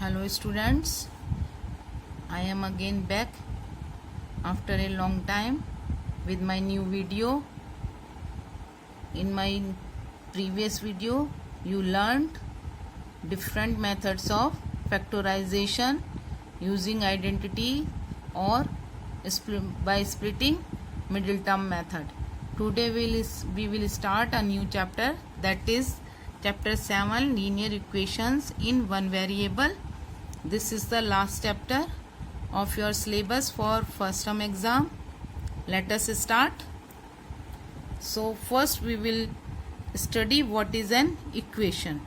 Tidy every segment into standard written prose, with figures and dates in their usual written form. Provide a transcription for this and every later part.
Hello students, I am again back after a long time with my new video. In my previous video you learned different methods of factorization using identity or by splitting middle term method. Today we will start a new chapter, that is chapter 7, linear equations in one variable. This is the last chapter of your syllabus for first term exam. Let us start. So first we will study what is an equation.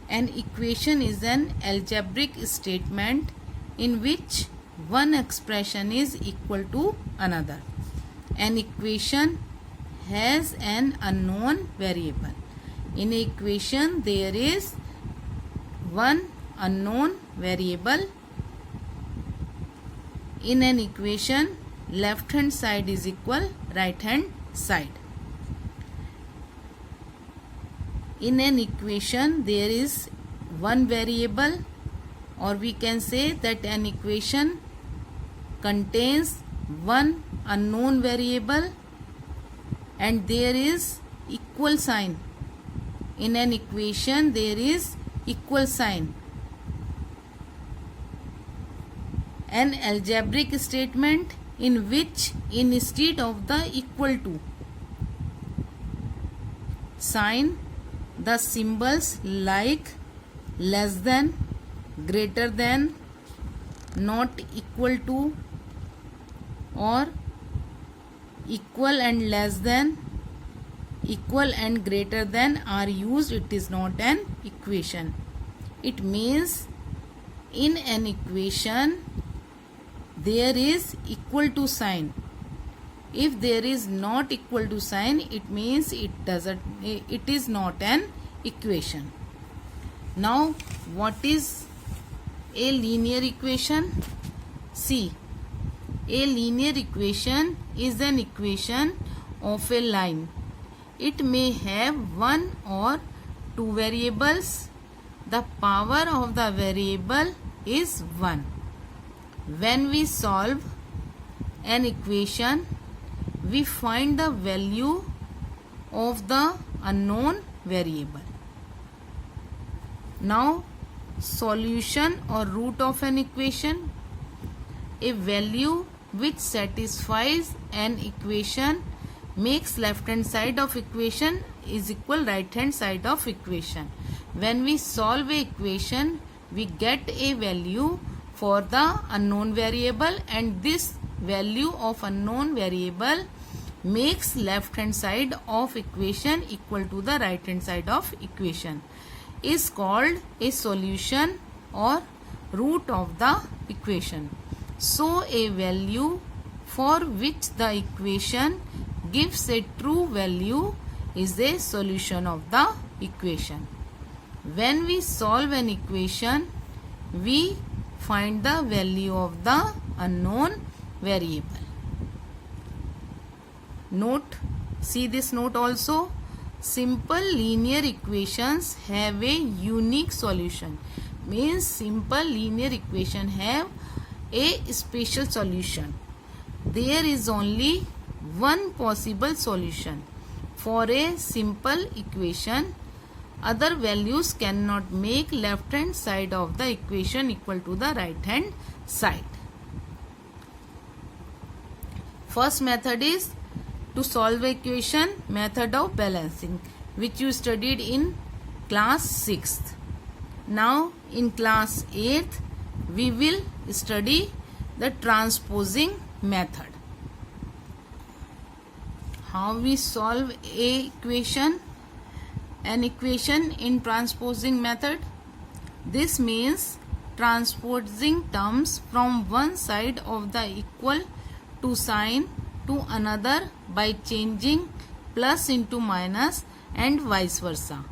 An equation is an algebraic statement in which one expression is equal to another. An equation has an unknown variable. In an equation there is one unknown variable. In an equation left hand side is equal right hand side. In an equation there is one variable, or we can say that an equation contains one unknown variable and there is equal sign. In an equation there is equal sign. An algebraic statement in which instead of the equal to sign, the symbols like less than, greater than, not equal to, or equal and less than, equal and greater than are used. It is not an equation. It means in an equation there is equal to sign. If there is not equal to sign, it means it is not an equation. Now what is a linear equation? See, a linear equation is an equation of a line. It may have one or two variables. The power of the variable is 1. When we solve an equation, we find the value of the unknown variable. Now, solution or root of an equation. A value which satisfies an equation makes left hand side of equation is equal right hand side of equation. When we solve a equation, we get a value for the unknown variable, and this value of unknown variable makes left hand side of equation equal to the right hand side of equation, is called a solution or root of the equation. So a value for which the equation gives a true value is a solution of the equation. When we solve an equation, we find the value of the unknown variable. Note, see this note also. Simple linear equations have a unique solution. Means simple linear equation have a special solution. There is only one possible solution for a simple equation. Other values cannot make left hand side of the equation equal to the right hand side. First method is to solve equation, method of balancing, which you studied in class 6th. Now in class 8th we will study the transposing method. How we solve an equation in transposing method? This means transposing terms from one side of the equal to sign to another by changing plus into minus and vice versa.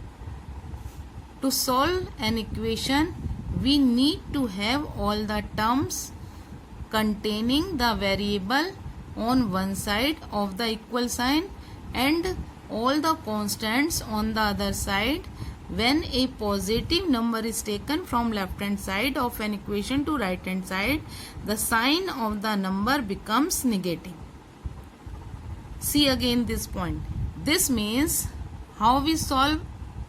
To solve an equation, we need to have all the terms containing the variable on one side of the equal sign and all the constants on the other side when a positive number is taken from left hand side of an equation to right hand side, the sign of the number becomes negative. See again this point. This means how we solve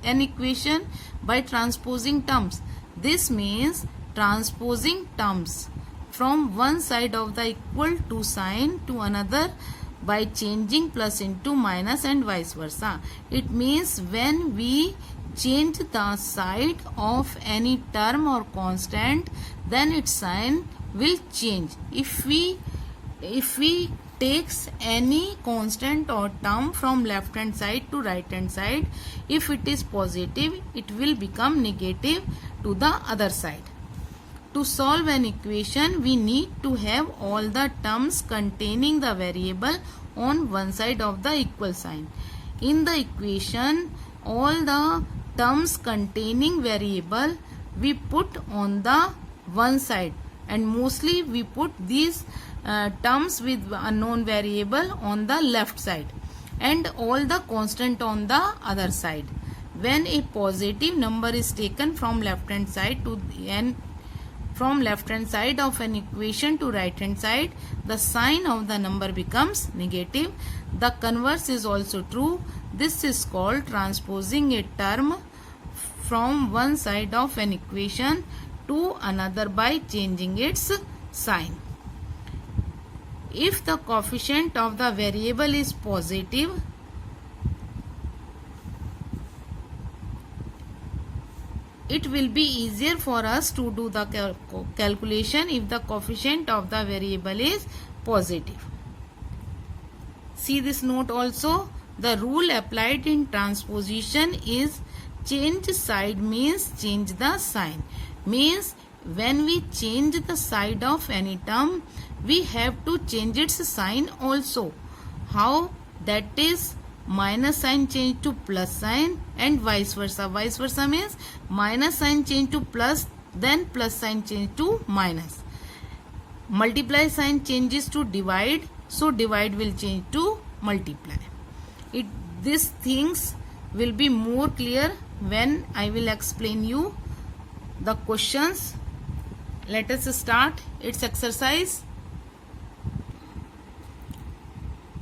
an equation? By transposing terms. This means transposing terms from one side of the equal to sign to another by changing plus into minus and vice versa. It means when we change the side of any term or constant, then its sign will change. If we takes any constant or term from left hand side to right hand side, if it is positive, it will become negative to the other side. To solve an equation, we need to have all the terms containing the variable on one side of the equal sign. In the equation, all the terms containing variable we put on the one side, and mostly we put these terms with unknown variable on the left side and all the constant on the other side. When a positive number is taken from left hand side to from left hand side of an equation to right hand side, the sign of the number becomes negative. The converse is also true. This is called transposing a term from one side of an equation to another by changing its sign. If the coefficient of the variable is positive, it will be easier for us to do the calculation if the coefficient of the variable is positive. See this note also. The rule applied in transposition is change side means change the sign. Means when we change the side of any term, we have to change its sign also. How? That is minus sign change to plus sign and vice versa. Vice versa means minus sign change to plus, then plus sign change to minus. Multiply sign changes to divide, so divide will change to multiply. These things will be more clear when I will explain you the questions. Let us start its exercise.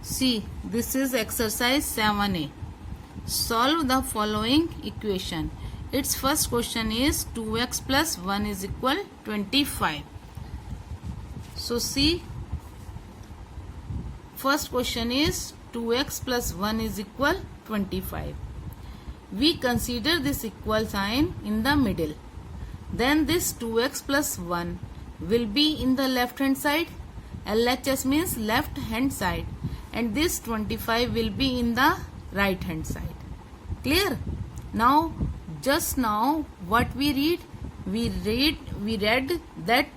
See, this is exercise 7a. Solve the following equation. Its first question is 2x plus 1 is equal 25. So see, first question is 2x plus 1 is equal 25. We consider this equal sign in the middle. Then this 2x plus 1 will be in the left hand side. LHS means left hand side. And this 25 will be in the right hand side. Clear? Now, just now what we read? We read that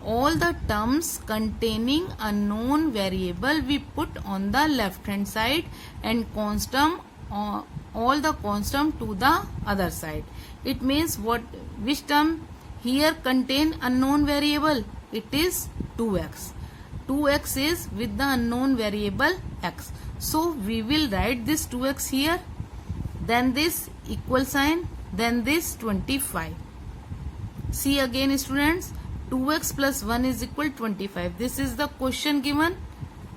all the terms containing a known variable we put on the left hand side and constant all the constant to the other side. It means which term here contain unknown variable? It is 2x. 2x is with the unknown variable x. So we will write this 2x here, then this equal sign, then this 25. See again students, 2x plus 1 is equal 25. This is the question given.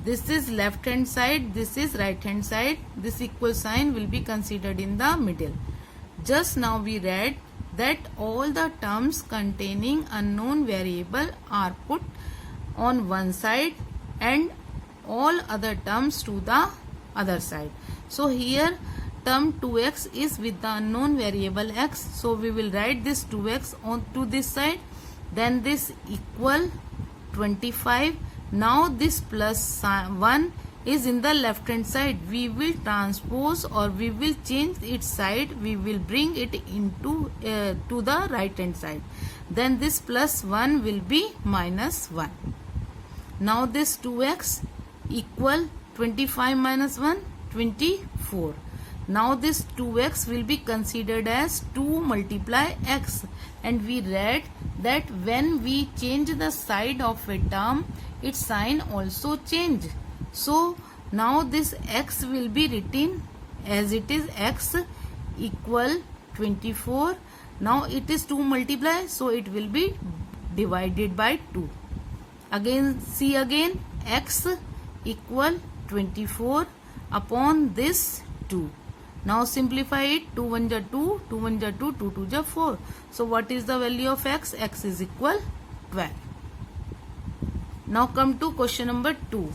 This is left hand side, this is right hand side. This equal sign will be considered in the middle. Just now we read that all the terms containing unknown variable are put on one side and all other terms to the other side. So here term 2x is with the unknown variable x. So we will write this 2x on to this side. Then this equal 25. Now this plus 1 is in the left hand side. We will transpose or we will change its side. We will bring it into to the right hand side. Then this plus 1 will be minus 1. Now this 2x equal 25 minus 1, 24. Now this 2x will be considered as 2 multiply x, and we read that when we change the side of a term, its sign also change. So now this x will be written as it is x equal 24. Now it is 2 multiply, so it will be divided by 2. Again, see again, x equal 24 upon this 2. Now simplify it. 2 1 ja 2, 2 1 ja 2, 2 2 ja 4. So what is the value of x? X is equal 12. Now come to question number 2.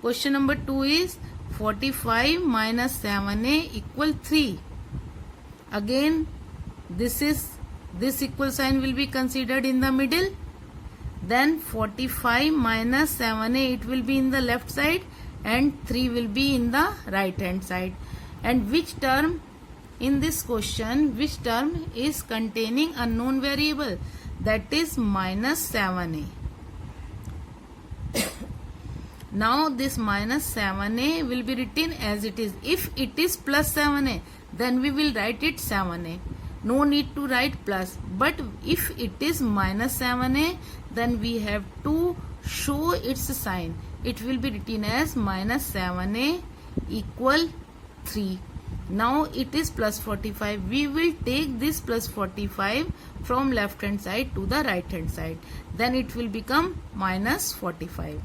Question number 2 is 45 minus 7a equal 3. Again, this equal sign will be considered in the middle. Then 45 minus 7a, it will be in the left side, and 3 will be in the right hand side. And which term in this question, which term is containing unknown variable? That is minus 7a. Now this minus 7a will be written as it is. If it is plus 7a, then we will write it 7a. No need to write plus. But if it is minus 7a, then we have to show its sign. It will be written as minus 7a equal 3. Now it is plus 45. We will take this plus 45 from left hand side to the right hand side. Then it will become minus 45.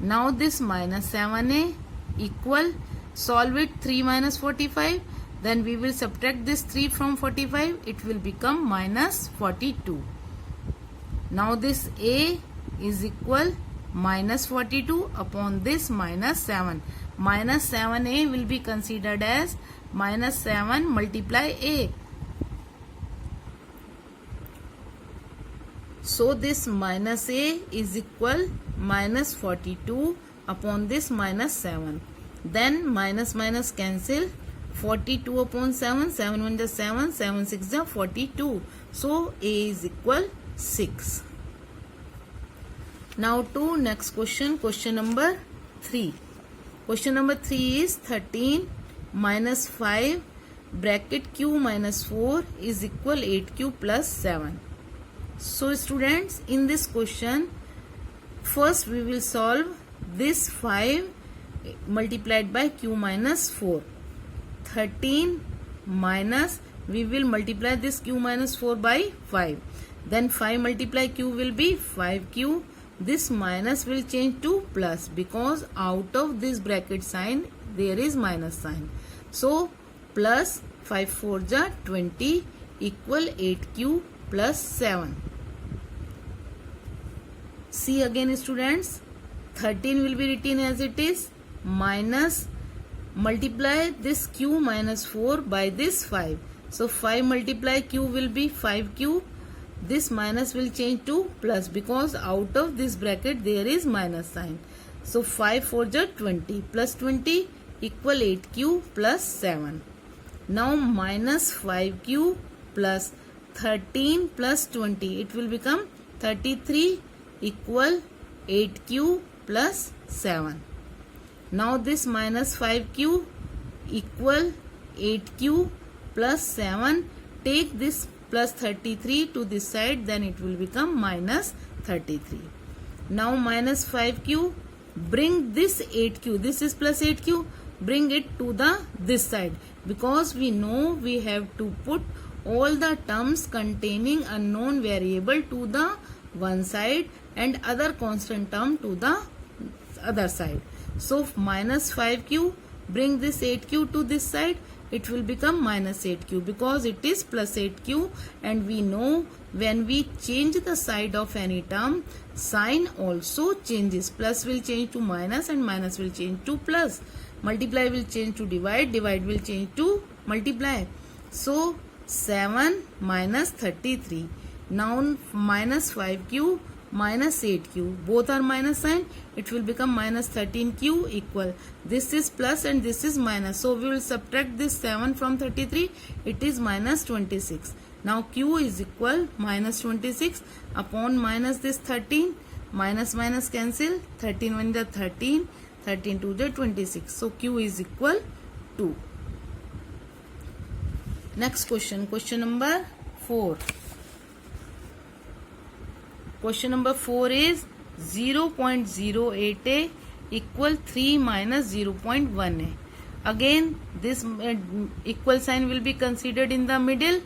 Now this minus 7a equal, solve it, 3 minus 45. Then we will subtract this 3 from 45. It will become minus 42. Now this a is equal minus 42 upon this minus 7. Minus 7a will be considered as minus 7 multiply a. So this minus a is equal minus 42 upon this minus 7. Then minus minus cancel. 42 upon 7, 7 1 is 7, 7 6 is 42. So a is equal 6. Now to next question, question number 3. Question number 3 is 13 minus 5 bracket q minus 4 is equal 8q plus 7. So students, in this question, first we will solve this 5 multiplied by q minus 4. 13 minus, we will multiply this q minus 4 by 5. Then 5 multiply q will be 5q. This minus will change to plus because out of this bracket sign there is minus sign. So plus 5 4 ja 20 equal 8q plus 7. See again students, 13 will be written as it is, minus multiply this q minus 4 by this 5. So 5 multiply q will be 5q. This minus will change to plus because out of this bracket there is minus sign. So 5 4 ja 20 plus 20 equal 8q plus 7. Now minus 5q plus 13 plus 20. It will become 33 equal 8q plus 7. Now this minus 5q equal 8q plus 7. Take this plus 33 to this side, then it will become minus 33. Now minus 5q, bring this 8q, this is plus 8q, bring it to the this side because we know we have to put all the terms containing unknown variable to the one side and other constant term to the other side. So minus 5q, bring this 8q to this side, it will become minus 8q because it is plus 8q, and we know when we change the side of any term, sign also changes. Plus will change to minus and minus will change to plus. Multiply will change to divide, divide will change to multiply. So 7 minus 33. Now minus 5q minus 8q, both are minus sign, it will become minus 13q equal, this is plus and this is minus, so we will subtract this 7 from 33, it is minus 26. Now q is equal minus 26 upon minus this 13, minus minus cancel, 13 1 is 13, 13 2 is 26, so q is equal 2. Next question, question number 4. Question number 4 is 0.08a equal 3 minus 0.1a. Again this equal sign will be considered in the middle.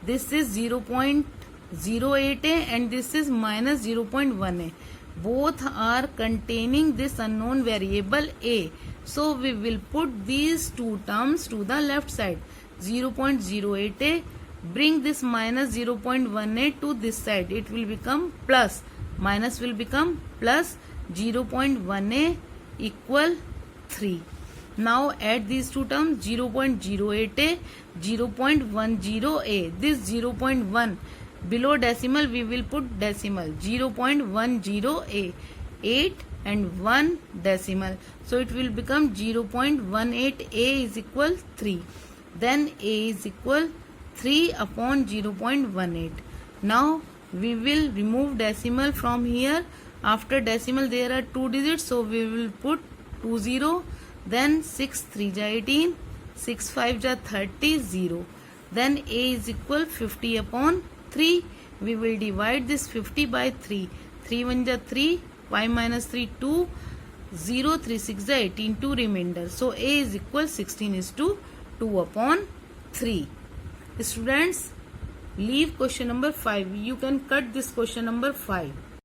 This is 0.08a and this is minus 0.1a. Both are containing this unknown variable a. So we will put these two terms to the left side. 0.08a, bring this minus 0.1a to this side. It will become plus. Minus will become plus. 0.1a equal 3. Now add these two terms, 0.08a, 0.10a. This 0.1 below decimal we will put decimal, 0.10a, 8 and 1 decimal. So it will become 0.18a is equal 3. Then a is equal 3 upon 0.18. Now we will remove decimal from here. After decimal there are 2 digits, so we will put 20. Then 6 3 ja 18, 6 5 ja 30, 0. Then a is equal 50 upon 3. We will divide this 50 by 3. 3 1 ja 3, 5 minus 3 2, 0 3 6 ja 18, 2 remainder. So a is equal 16 is to 2 upon 3. Students, leave question number 5. You can cut this question number 5.